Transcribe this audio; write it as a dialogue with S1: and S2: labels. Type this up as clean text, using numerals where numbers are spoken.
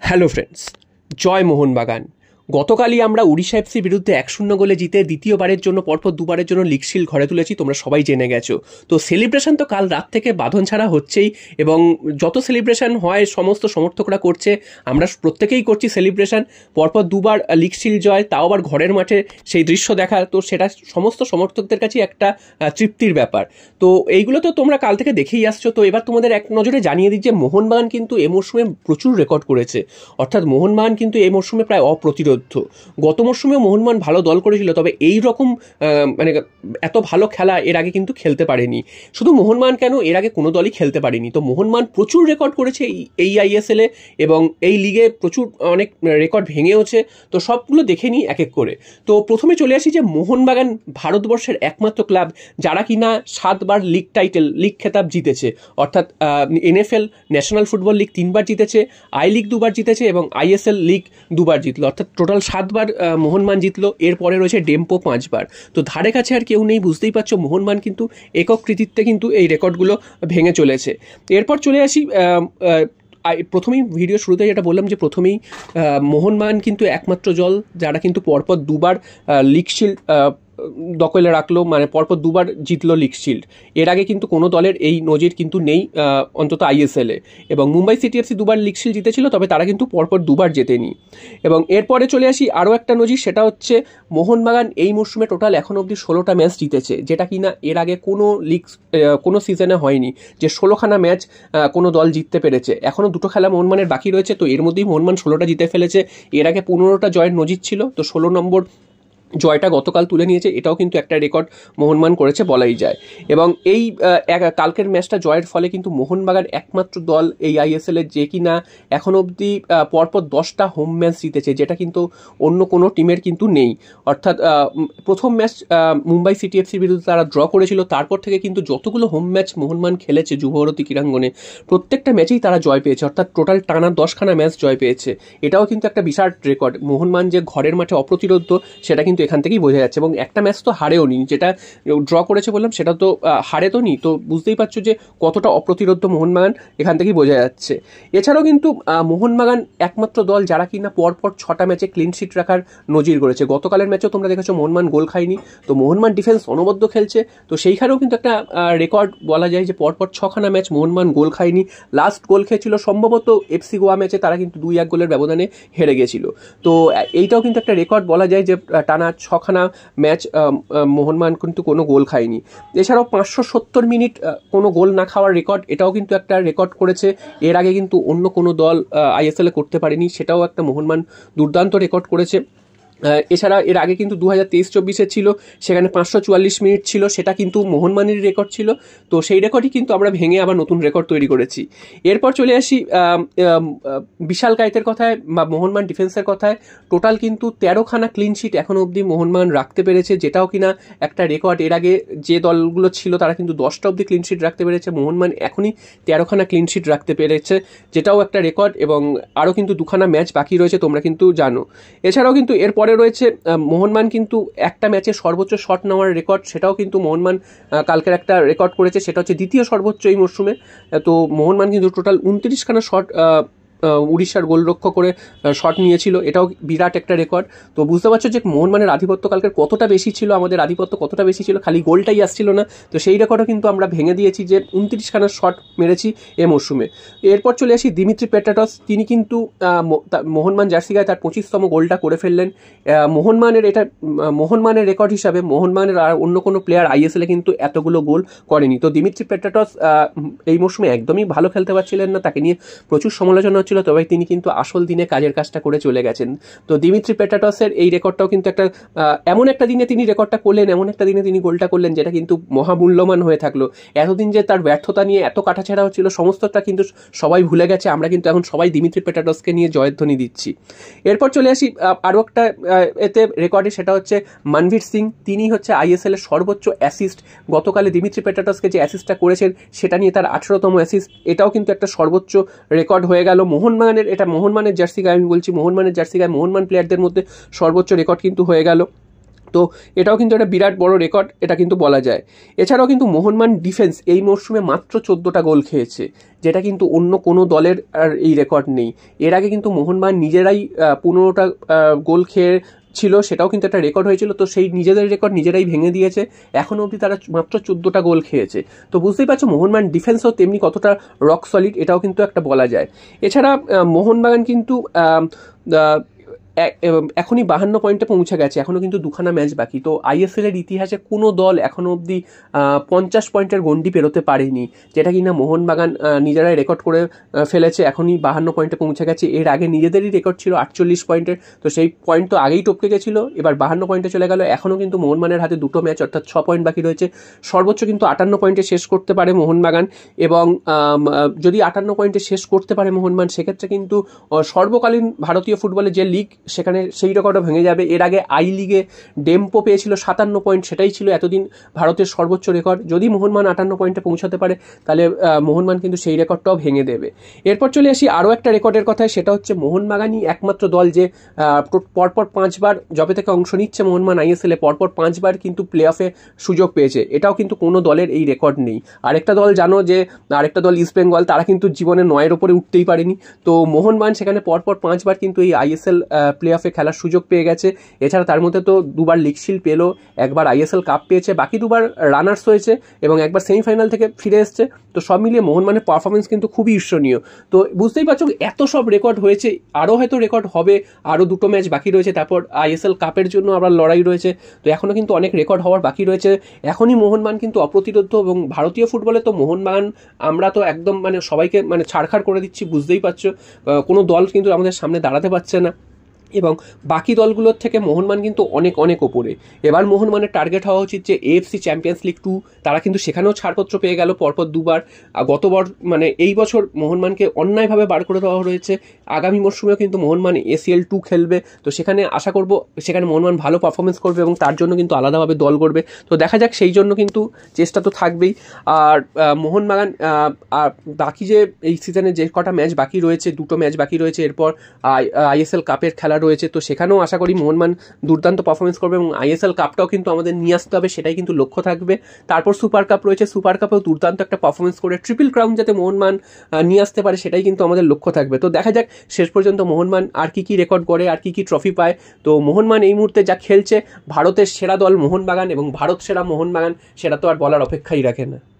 S1: Hello friends, জয় মোহনবাগান। গতকালই আমরা উড়িষ্যা এফসির বিরুদ্ধে 1-0 গোলে জিতে দ্বিতীয়বারের জন্য পরপর দুবারের জন্য লিগ শিল্ড ঘরে তুলেছি, তোমরা সবাই জেনে গেছো। তো সেলিব্রেশন তো কাল রাত থেকে বাঁধন ছাড়া হচ্ছেই, এবং যত সেলিব্রেশন হয় সমস্ত সমর্থকরা করছে, আমরা প্রত্যেকেই করছি সেলিব্রেশন। পরপর দুবার লিগ শিল্ড জয়, তাও আবার ঘরের মাঠে সেই দৃশ্য দেখা, তো সেটা সমস্ত সমর্থকদের কাছে একটা তৃপ্তির ব্যাপার। তো এইগুলো তো তোমরা কাল থেকে দেখেই আসছো। তো এবার তোমাদের এক নজরে জানিয়ে দিই যে মোহনবাগান কিন্তু এই মরশুমে প্রচুর রেকর্ড করেছে। অর্থাৎ মোহনবাগান কিন্তু এই মরশুমে প্রায় অপ্রতিরোধ্য। গত মরশুমেও মোহনবাগান ভালো দল করেছিল, তবে এই রকম মানে এত ভালো খেলা এর আগে কিন্তু খেলতে পারেনি। শুধু মোহনবাগান কেন, এর আগে কোনো দলই খেলতে পারেনি। তো মোহনবাগান প্রচুর রেকর্ড করেছে এই আইএসএলে, এবং এই লিগে প্রচুর অনেক রেকর্ড ভেঙেওছে। তো সবগুলো দেখে নিই এক এক করে। তো প্রথমে চলে আসি যে মোহনবাগান ভারতবর্ষের একমাত্র ক্লাব যারা কিনা 7বার লিগ খেতাব জিতেছে। অর্থাৎ NFL ন্যাশনাল ফুটবল লিগ 3বার জিতেছে, আই লিগ 2বার জিতেছে, এবং ISL লিগ 2বার জিতলো। অর্থাৎ টোটাল 7বার মোহনবাগান জিতলো। এরপরে রয়েছে ডেম্পো 5বার। তো ধারে কাছে আর কেউ নেই, বুঝতেই পারছো মোহনবাগান কিন্তু একক কৃতিত্বে কিন্তু এই রেকর্ডগুলো ভেঙে চলেছে। এরপর চলে আসি প্রথমেই ভিডিও শুরুতে যেটা বললাম যে প্রথমেই মোহনবাগান কিন্তু একমাত্র দল যারা কিন্তু পরপর দুবার লিগ শিল্ড দখলে রাখলো, মানে পরপর দুবার জিতলো লিগ শিল্ড। এর আগে কিন্তু কোনো দলের এই নজির কিন্তু নেই, অন্তত ISL-এ। এবং মুম্বাই সিটি এফসি দুবার লিগ শিল্ড জিতেছিল, তবে তারা কিন্তু পরপর দুবার জেতেনি। এবং এরপরে চলে আসি আরও একটা নজির, সেটা হচ্ছে মোহনবাগান এই মরশুমে টোটাল এখন অবধি 16টা ম্যাচ জিতেছে, যেটা কিনা এর আগে কোনো সিজনে হয়নি যে 16খানা ম্যাচ কোনো দল জিততে পেরেছে। এখনও 2টো খেলা মোহনবাগানের বাকি রয়েছে, তো এর মধ্যেই মোহনবাগান 16টা জিতে ফেলেছে। এর আগে 15টা জয়ের নজির ছিল, তো 16 নম্বর জয়টা গতকাল তুলে নিয়েছে। এটাও কিন্তু একটা রেকর্ড মোহনবাগান করেছে বলাই যায়। এবং এই কালকের ম্যাচটা জয়ের ফলে কিন্তু মোহনবাগান একমাত্র দল এই ISL-এর যে কিনা এখন অবধি পরপর 10টা হোম ম্যাচ জিতেছে, যেটা কিন্তু অন্য কোনো টিমের কিন্তু নেই। অর্থাৎ প্রথম ম্যাচ মুম্বাই সিটি এফসির বিরুদ্ধে তারা ড্র করেছিল, তারপর থেকে কিন্তু যতগুলো হোম ম্যাচ মোহনবাগান খেলেছে যুবভারতী ক্রীড়াঙ্গনে, প্রত্যেকটা ম্যাচেই তারা জয় পেয়েছে। অর্থাৎ টোটাল টানা 10খানা ম্যাচ জয় পেয়েছে। এটাও কিন্তু একটা বিশাল রেকর্ড। মোহনবাগান যে ঘরের মাঠে অপ্রতিরোধ্য সেটা কিন্তু এখান থেকেই বোঝা যাচ্ছে। এবং একটা ম্যাচ তো হারেও নি, যেটা ড্র করেছে বললাম, সেটা তো হারে তো নি। তো বুঝতেই পারছো যে কতটা অপ্রতিরোধ্য মোহনবাগান, এখান থেকেই বোঝা যাচ্ছে। এছাড়াও কিন্তু মোহনবাগান একমাত্র দল যারা কিনা পরপর 6টা ম্যাচে ক্লিন শিট রাখার নজির করেছে। গতকালের ম্যাচেও তোমরা দেখেছো মোহনবাগান গোল খায়নি, তো মোহনবাগান ডিফেন্স অনবদ্য খেলছে। তো সেইখানেও কিন্তু একটা রেকর্ড বলা যায় যে পরপর 6খানা ম্যাচ মোহনবাগান গোল খায়নি। লাস্ট গোল খেয়েছিল সম্ভবত FC গোয়া ম্যাচে, তারা কিন্তু 2-1 গোলের ব্যবধানে হেরে গেছিল। তো এইটাও কিন্তু একটা রেকর্ড বলা যায় যে টানা 6খানা ম্যাচ মোহনবাগান কিন্তু কোনো গোল খায়নি। এছাড়াও 570 মিনিট কোনো গোল না খাওয়ার রেকর্ড, এটাও কিন্তু একটা রেকর্ড করেছে। এর আগে কিন্তু অন্য কোনো দল ISL-এ করতে পারেনি, সেটাও একটা মোহনবাগান দুর্দান্ত রেকর্ড করেছে। এছাড়া এর আগে কিন্তু 2023-24 ছিল, সেখানে 544 মিনিট ছিল, সেটা কিন্তু মোহনবাগানের রেকর্ড ছিল। তো সেই রেকর্ডই কিন্তু আমরা ভেঙে আবার নতুন রেকর্ড তৈরি করেছি। এরপর চলে আসি বিশাল কায়েতের কথায় বা মোহনবাগান ডিফেন্সের কথায়। টোটাল কিন্তু 13খানা ক্লিন শিট এখনও অবধি মোহনবাগান রাখতে পেরেছে, যেটাও কিনা একটা রেকর্ড। এর আগে যে দলগুলো ছিল তারা কিন্তু 10টা অবধি ক্লিন শিট রাখতে পেরেছে, মোহনবাগান এখনই 13খানা ক্লিন শিট রাখতে পেরেছে, যেটাও একটা রেকর্ড। এবং আরও কিন্তু 2খানা ম্যাচ বাকি রয়েছে, তোমরা কিন্তু জানো। এছাড়াও কিন্তু এরপরে রয়েছে মোহনবাগান কিন্তু একটা ম্যাচে সর্বোচ্চ শট নেওয়ার রেকর্ড, সেটাও কিন্তু মোহনবাগান কালকের একটা রেকর্ড করেছে, সেটা হচ্ছে দ্বিতীয় সর্বোচ্চ এই মরশুমে। তো মোহনবাগান কিন্তু টোটাল 29খানা শট উড়িষ্যার গোলরক্ষক করে শট নিয়েছিল, এটাও বিরাট একটা রেকর্ড। তো বুঝতে পারছো যে মোহনবাগানের আধিপত্য কালকের কতটা বেশি ছিল, আমাদের আধিপত্য কতটা বেশি ছিল, খালি গোলটাই আসছিল না। তো সেই রেকর্ডও কিন্তু আমরা ভেঙে দিয়েছি যে 29খানা শট মেরেছি এ মরশুমে। এরপর চলে আসি দিমিত্রি পেট্রাটস। তিনি কিন্তু মোহনবাগান জার্সি গায়ে তার 25তম গোলটা করে ফেললেন। মোহনবাগানের রেকর্ড হিসাবে মোহনবাগানের আর অন্য কোনো প্লেয়ার ISL-এ কিন্তু এতগুলো গোল করেনি। তো দিমিত্রি পেট্রাটস এই মরশুমে একদমই ভালো খেলতে পারছিলেন না, তাকে নিয়ে প্রচুর সমালোচনা হচ্ছিল, তবে তিনি কিন্তু আসল দিনে কাজের কাজটা করে চলে গেছেন। তো দিমিত্রি পেট্রাটসের এই রেকর্ডটাও কিন্তু একটা এমন একটা দিনে তিনি রেকর্ডটা করলেন, এমন একটা দিনে তিনি গোলটা করলেন, যেটা কিন্তু মহামূল্যবান হয়ে থাকলো। এতদিন যে তার ব্যর্থতা নিয়ে এত কাটাছেড়া হচ্ছিল, সমস্তটা কিন্তু সবাই ভুলে গেছে। আমরা কিন্তু এখন সবাই দিমিত্রি পেট্রাটসকে নিয়ে জয়ধ্বনি দিচ্ছি। এরপর চলে আসি আরও একটা এতে রেকর্ডে, সেটা হচ্ছে মনভীর সিং। তিনি হচ্ছে ISL-এর সর্বোচ্চ অ্যাসিস্ট। গতকালে দিমিত্রি পেট্রাটসকে যে অ্যাসিস্টটা করেছেন সেটা নিয়ে তার 18তম অ্যাসিস্ট, এটাও কিন্তু একটা সর্বোচ্চ রেকর্ড হয়ে গেল। মোহনবাগানের, এটা মোহনবাগানের জার্সি গায়ে আমি বলছি, মোহনবাগানের জার্সি গায়ে মোহনবাগান প্লেয়ারদের মধ্যে সর্বোচ্চ রেকর্ড কিন্তু হয়ে গেল। তো এটাও কিন্তু একটা বিরাট বড় রেকর্ড, এটা কিন্তু বলা যায়। এছাড়াও কিন্তু মোহনবাগান ডিফেন্স এই মরশুমে মাত্র 14টা গোল খেয়েছে, যেটা কিন্তু অন্য কোনো দলের আর এই রেকর্ড নেই। এর আগে কিন্তু মোহনবাগান নিজেরাই 15টা গোল খেয়ে ছিল, সেটাও কিন্তু একটা রেকর্ড হয়েছিল। তো সেই নিজেদের রেকর্ড নিজেরাই ভেঙে দিয়েছে, এখনও অবধি তারা মাত্র 14টা গোল খেয়েছে। তো বুঝতেই পারছো মোহনবাগান ডিফেন্সও তেমনি কতটা রক সলিড, এটাও কিন্তু একটা বলা যায়। এছাড়া মোহনবাগান কিন্তু এখনই 52 পয়েন্টে পৌঁছে গেছে, এখনও কিন্তু দুখানা ম্যাচ বাকি। তো আইএসএলের ইতিহাসে কোনো দল এখনও অবধি 50 পয়েন্টের গন্ডি পেরোতে পারেনি, যেটা কিনা মোহনবাগান নিজেরাই রেকর্ড করে ফেলেছে। এখনই 52 পয়েন্টে পৌঁছে গেছে। এর আগে নিজেদেরই রেকর্ড ছিল 48 পয়েন্টের, তো সেই পয়েন্ট তো আগেই টপকে গেছিলো, এবার 52 পয়েন্টে চলে গেল। এখনও কিন্তু মোহনবাগানের হাতে দুটো ম্যাচ, অর্থাৎ 6 পয়েন্ট বাকি রয়েছে। সর্বোচ্চ কিন্তু 58 পয়েন্টে শেষ করতে পারে মোহনবাগান, এবং যদি 58 পয়েন্টে শেষ করতে পারে মোহনবাগান, সেক্ষেত্রে কিন্তু সর্বকালীন ভারতীয় ফুটবলের যে লিগ, সেখানে সেই রেকর্ডও ভেঙে যাবে। এর আগে আই লিগে ডেম্পো পেয়েছিল 57 পয়েন্ট, সেটাই ছিল এতদিন ভারতের সর্বোচ্চ রেকর্ড। যদি মোহনবাগান 58 পয়েন্টে পৌঁছাতে পারে, তাহলে মোহনবাগান কিন্তু সেই রেকর্ডটাও ভেঙে দেবে। এরপর চলে আসি আরও একটা রেকর্ডের কথায়, সেটা হচ্ছে মোহনবাগানই একমাত্র দল যে পরপর 5বার যবে থেকে অংশ নিচ্ছে মোহনবাগান আইএসএলে, পরপর 5বার কিন্তু প্লে অফে সুযোগ পেয়েছে। এটাও কিন্তু কোনো দলের এই রেকর্ড নেই। আরেকটা দল জানো যে, আরেকটা দল ইস্ট বেঙ্গল, তারা কিন্তু জীবনে 9-এর ওপরে উঠতেই পারেনি। তো মোহনবাগান সেখানে পরপর 5বার কিন্তু এই আইএসএল প্লে অফে খেলার সুযোগ পেয়ে গেছে। এছাড়া তার মধ্যে তো 2বার লিগ শিল্ড পেলো, একবার আইএসএল কাপ পেয়েছে, বাকি 2বার রানার্স হয়েছে, এবং একবার সেমিফাইনাল থেকে ফিরে এসছে। তো সব মিলিয়ে মোহনবাগানের পারফরমেন্স কিন্তু খুবই ঈর্ষণীয়। তো বুঝতেই পারছো এত সব রেকর্ড হয়েছে, আরও হয়তো রেকর্ড হবে, আরও 2টো ম্যাচ বাকি রয়েছে, তারপর আইএসএল কাপের জন্য আবার লড়াই রয়েছে। তো এখনও কিন্তু অনেক রেকর্ড হওয়ার বাকি রয়েছে। এখনই মোহনবাগান কিন্তু অপ্রতিরোধ্য, এবং ভারতীয় ফুটবলে তো মোহনবাগান আমরা তো একদম সবাইকে ছাড়খাড় করে দিচ্ছি, বুঝতেই পারছো। কোনো দল কিন্তু আমাদের সামনে দাঁড়াতে পারছে না, এবং বাকি দলগুলোর থেকে মোহনবাগান কিন্তু অনেক অনেক ওপরে। এবার মোহনবাগানের টার্গেট হওয়া উচিত যে এএফসি চ্যাম্পিয়ন্স লিগ 2, তারা কিন্তু সেখানেও ছাড়পত্র পেয়ে গেল পরপর 2বার। গতবার এই বছর মোহনবাগানকে অন্যায়ভাবে বার করে দেওয়া হয়েছে। আগামী মরশুমেও কিন্তু মোহনবাগান এসিএল 2 খেলবে, তো সেখানে আশা করব সেখানে মোহনবাগান ভালো পারফরমেন্স করবে, এবং তার জন্য কিন্তু আলাদাভাবে দল করবে। তো দেখা যাক, সেই জন্য কিন্তু চেষ্টা তো থাকবেই। আর মোহনবাগান আর বাকি যে এই সিজনে যে কটা ম্যাচ বাকি রয়েছে, 2টো ম্যাচ বাকি রয়েছে, এরপর আইএসএল কাপের খেলা রয়েছে। তো সেখানেও আশা করি মোহনবাগান দুর্দান্ত পারফরমেন্স করবে, এবং আইএসএল কাপটাও কিন্তু আমাদের নিয়ে আসতে হবে, সেটাই কিন্তু লক্ষ্য থাকবে। তারপর সুপার কাপ রয়েছে, সুপার কাপেও দুর্দান্ত একটা পারফরমেন্স করে ট্রিপল ক্রাউন যাতে মোহনবাগান নিয়ে আসতে পারে, সেটাই কিন্তু আমাদের লক্ষ্য থাকবে। তো দেখা যাক শেষ পর্যন্ত মোহনবাগান আর কি রেকর্ড করে, আর কি ট্রফি পায়। তো মোহনবাগান এই মুহূর্তে যা খেলছে, ভারতের সেরা দল মোহনবাগান, এবং ভারত সেরা মোহনবাগান, সেটা তো আর বলার অপেক্ষাই রাখে না।